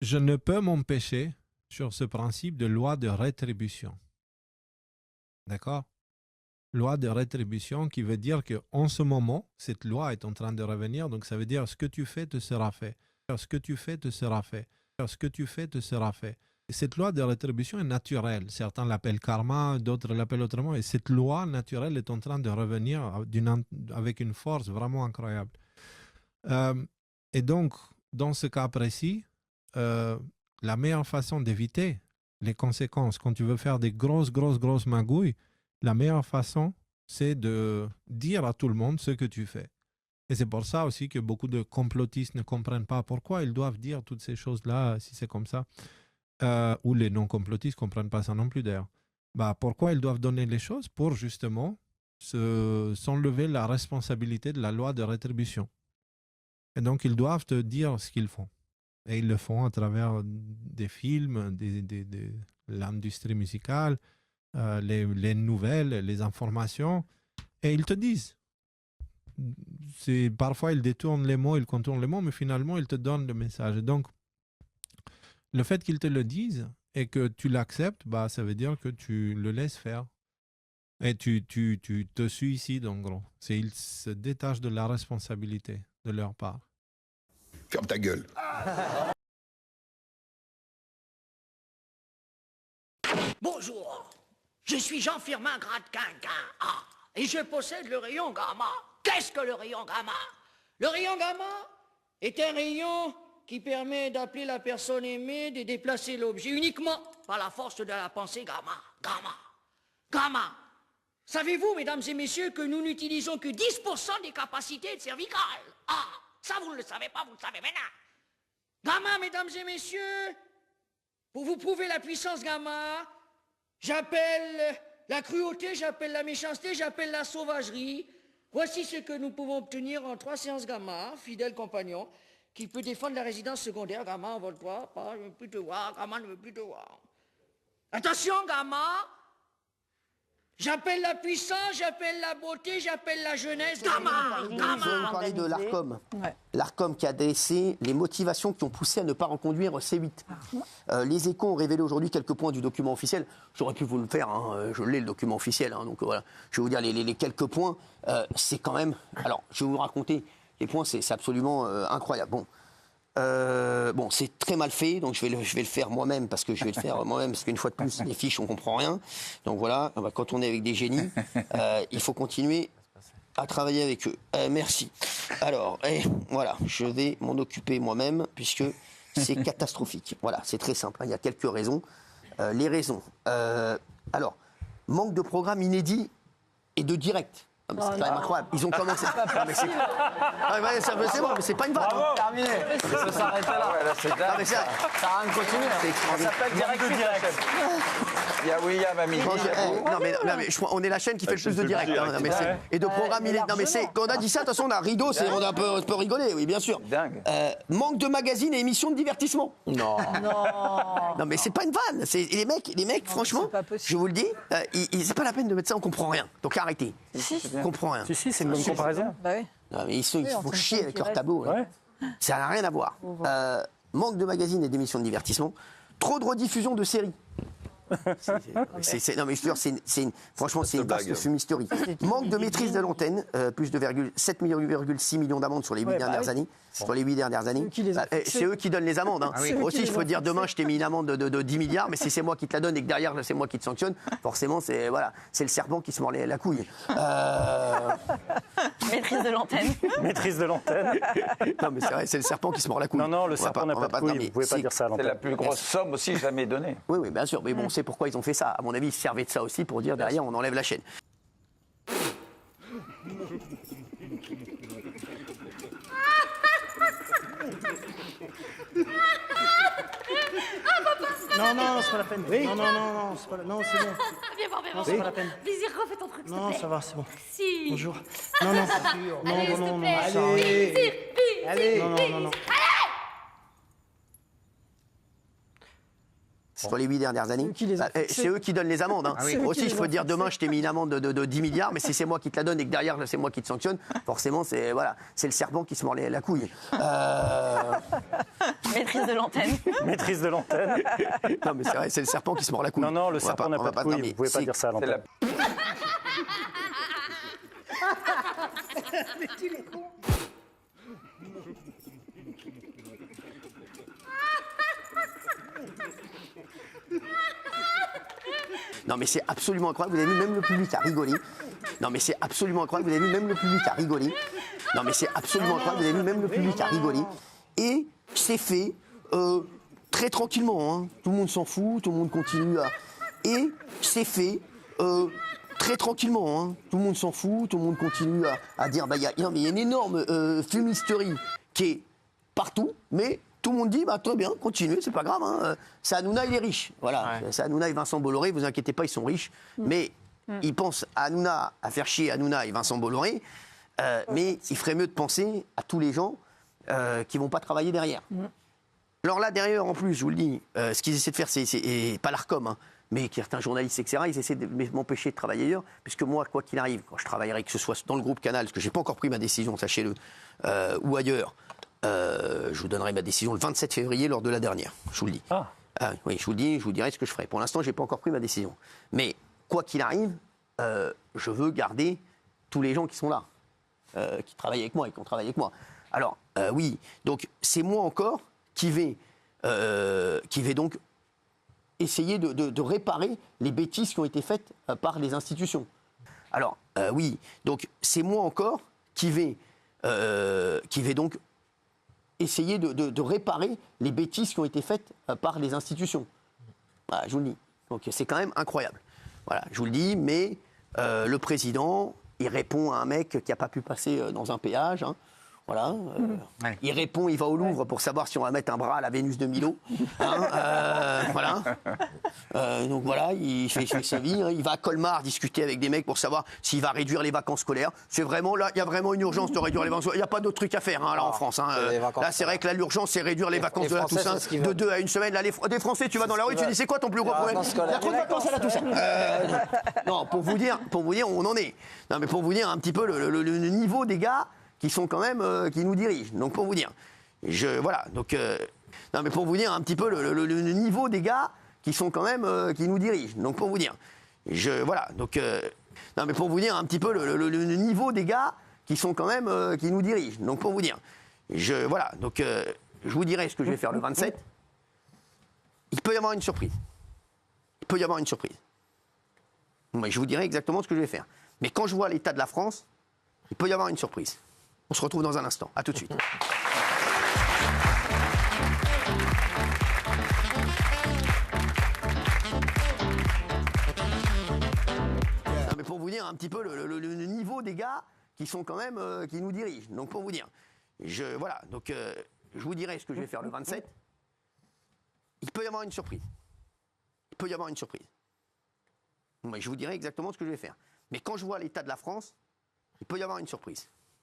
je ne peux m'empêcher sur ce principe de loi de rétribution. D'accord? Loi de rétribution qui veut dire qu'en ce moment, cette loi est en train de revenir, donc ça veut dire ce que tu fais te sera fait. Ce que tu fais te sera fait. Ce que tu fais te sera fait. Et cette loi de rétribution est naturelle. Certains l'appellent karma, d'autres l'appellent autrement. Et cette loi naturelle est en train de revenir avec une force vraiment incroyable. Et donc, dans ce cas précis, la meilleure façon d'éviter les conséquences, quand tu veux faire des grosses magouilles, la meilleure façon, c'est de dire à tout le monde ce que tu fais. Et c'est pour ça aussi que beaucoup de complotistes ne comprennent pas pourquoi ils doivent dire toutes ces choses-là, si c'est comme ça. Ou les non-complotistes ne comprennent pas ça non plus d'ailleurs. Pourquoi ils doivent donner les choses? Pour justement s'enlever la responsabilité de la loi de rétribution. Et donc, ils doivent te dire ce qu'ils font. Et ils le font à travers des films, l'industrie musicale, les nouvelles, les informations. Et ils te disent. Parfois, ils détournent les mots, ils contournent les mots, mais finalement, ils te donnent le message. Et donc, le fait qu'ils te le disent et que tu l'acceptes, ça veut dire que tu le laisses faire. Et tu te suicides, en gros. Ils se détachent de la responsabilité de leur part. Ferme ta gueule. Bonjour, je suis Jean Firmin Grade-Quinquin. Et je possède le rayon gamma. Qu'est-ce que le rayon gamma? Le rayon gamma est un rayon qui permet d'appeler la personne aimée, de déplacer l'objet uniquement par la force de la pensée gamma. Gamma. Gamma. Savez-vous, mesdames et messieurs, que nous n'utilisons que 10% des capacités de cervicales? Ça vous ne le savez pas, vous le savez maintenant. Gamma, mesdames et messieurs, pour vous prouver la puissance gamma, j'appelle la cruauté, j'appelle la méchanceté, j'appelle la sauvagerie. Voici ce que nous pouvons obtenir en 3 séances gamma, fidèle compagnon, qui peut défendre la résidence secondaire. Gamma, envole-toi, pas, je ne veux plus te voir, gamma ne veut plus te voir. Attention, gamma, j'appelle la puissance, j'appelle la beauté, j'appelle la jeunesse. Gamma, Je vais vous parler de l'ARCOM. Ouais. L'ARCOM qui a dressé les motivations qui ont poussé à ne pas reconduire C8. Les Échos ont révélé aujourd'hui quelques points du document officiel. J'aurais pu vous le faire, hein, je l'ai le document officiel. Donc voilà, je vais vous dire les quelques points. C'est quand même... Alors, je vais vous raconter les points, c'est absolument incroyable. Bon, c'est très mal fait, donc je vais le faire moi-même, parce qu'une fois de plus, les fiches, on comprend rien. Donc voilà, quand on est avec des génies, il faut continuer à travailler avec eux. Merci. Alors, voilà, je vais m'en occuper moi-même, puisque c'est catastrophique. Voilà, c'est très simple, hein, il y a quelques raisons. Les raisons. Alors, manque de programme inédit et de direct. C'est quand même incroyable. Ils ont commencé. C'est bon, mais c'est pas une vanne. Bravo, terminé. Ça peut s'arrêter là. C'est dingue. Ça a rien de continuer. Ça s'appelle direct de direct. Il y a William Ami. Non mais on est la chaîne qui fait le plus de direct. Et de programme inédit. Non mais quand on a dit ça, de toute façon on a rideau, on a un peu rigolé, oui bien sûr. Dingue. Manque de magazines et émissions de divertissement. Non. Non mais c'est pas une vanne. Les mecs, franchement, je vous le dis, c'est pas la peine de mettre ça, on comprend rien. Donc arrêtez. On comprend rien. Si, c'est une bonne comparaison. Bah oui. Non, mais ils font chier avec leur tableau. Ouais. Ça n'a rien à voir. Manque de magazines et d'émissions de divertissement. Trop de rediffusion de séries. Non mais je te jure, franchement c'est une vaste fumisterie. Manque de maîtrise de l'antenne, plus de 7,6 millions d'amendes sur les 8 dernières années. Sur les 8 dernières années. C'est eux qui donnent les amendes. Hein. Aussi, je peux dire demain, je t'ai mis une amende de 10 milliards, mais si c'est moi qui te la donne et que derrière, c'est moi qui te sanctionne, forcément, c'est le serpent qui se mord la couille. Maîtrise de l'antenne. Maîtrise de l'antenne. Non, mais c'est vrai, c'est le serpent qui se mord la couille. Non, le serpent n'a pas de couille. Vous ne pouvez pas dire ça à l'antenne. C'est la plus grosse somme aussi jamais donnée. Oui, bien sûr. Mais bon, on sait pourquoi ils ont fait ça. À mon avis, ils se servaient de ça aussi pour dire derrière, on enlève la chaîne. Non, c'est pas la peine. Oui. Non, c'est pas la... Non, c'est bon. Viens voir, Non, c'est pas la peine. Vas-y, refais ton truc, s'il te Non, plaît. ça va, c'est bon. Si. Bonjour. Non. Allez, s'il te plaît. Allez. Vite. Non. sur les 8 dernières années. C'est eux qui donnent les amendes. Hein. oui. Aussi, je peux te dire demain, je t'ai mis une amende de 10 milliards, mais si c'est moi qui te la donne et que derrière, c'est moi qui te sanctionne, forcément, c'est le serpent qui se mord la couille. Maîtrise de l'antenne. Maîtrise de l'antenne. Non, mais c'est vrai, c'est le serpent qui se mord la couille. Non, le serpent n'a pas de couille. Vous pouvez pas dire ça à l'antenne. Non, mais c'est absolument incroyable. Vous avez vu, même le public a rigolé. Non, mais c'est absolument incroyable. Vous avez vu, même le public a rigolé. Non, mais c'est absolument incroyable. Vous avez vu, même le public a rigolé. Et c'est fait très tranquillement. Hein. Tout le monde s'en fout, tout le monde continue à. Et c'est fait très tranquillement. Hein. Tout le monde s'en fout, tout le monde continue à dire il y a une énorme fumisterie qui est partout, mais. Tout le monde dit, très bien, continuez, c'est pas grave. Hein. C'est Hanouna, il est riche. Voilà, ouais. C'est Hanouna et Vincent Bolloré, vous inquiétez pas, ils sont riches. Mais ils pensent à Hanouna, à faire chier Hanouna et Vincent Bolloré. Mais il ferait mieux de penser à tous les gens qui vont pas travailler derrière. Alors là, derrière, en plus, je vous le dis, ce qu'ils essaient de faire, c'est pas l'ARCOM, hein, mais certains journalistes, etc., ils essaient de m'empêcher de travailler ailleurs, puisque moi, quoi qu'il arrive, quand je travaillerai, que ce soit dans le groupe Canal, parce que j'ai pas encore pris ma décision, sachez-le, ou ailleurs, je vous donnerai ma décision le 27 février lors de la dernière, je vous le dis. Oui, je vous le dis, je vous dirai ce que je ferai. Pour l'instant, je n'ai pas encore pris ma décision. Mais quoi qu'il arrive, je veux garder tous les gens qui sont là, qui travaillent avec moi et qui ont travaillé avec moi. Alors, oui, donc c'est moi encore qui vais donc essayer de réparer les bêtises qui ont été faites par les institutions. Alors, oui, donc c'est moi encore qui vais donc essayer de réparer les bêtises qui ont été faites par les institutions. Voilà, je vous le dis. Donc c'est quand même incroyable. Voilà, je vous le dis, mais le président, il répond à un mec qui n'a pas pu passer dans un péage. Hein. Voilà. Il répond, il va au Louvre pour savoir si on va mettre un bras à la Vénus de Milo. Hein, voilà. Donc voilà, il fait sa vie. Hein. Il va à Colmar discuter avec des mecs pour savoir s'il va réduire les vacances scolaires. C'est vraiment, là, il y a vraiment une urgence de réduire les vacances scolaires. Il n'y a pas d'autre truc à faire hein, là, en France. Hein. Là, c'est vrai que là, l'urgence, c'est réduire les vacances de la Toussaint de 2 à 1 semaine. Là, des Français, tu vas dans la rue, tu dis, c'est quoi ton plus gros problème? Il y a trop de vacances à la Toussaint. Non, pour vous dire où on en est. Non, mais pour vous dire un petit peu le niveau des gars qui sont quand même, qui nous dirigent. Donc pour vous dire, voilà, donc, non mais pour vous dire un petit peu le niveau des gars qui sont quand même, qui nous dirigent. Donc pour vous dire, voilà, donc, non mais pour vous dire un petit peu le niveau des gars qui sont quand même, qui nous dirigent. Donc pour vous dire, voilà, donc, je vous dirai ce que je vais faire le 27. Il peut y avoir une surprise. Il peut y avoir une surprise. Mais je vous dirai exactement ce que je vais faire. Mais quand je vois l'état de la France, il peut y avoir une surprise. On se retrouve dans un instant. À tout de suite. Non, mais pour vous dire un petit peu le niveau des gars qui sont quand même, qui nous dirigent. Donc pour vous dire, voilà, donc je vous dirai ce que je vais faire le 27. Il peut y avoir une surprise. Il peut y avoir une surprise. Mais je vous dirai exactement ce que je vais faire. Mais quand je vois l'état de la France, il peut y avoir une surprise.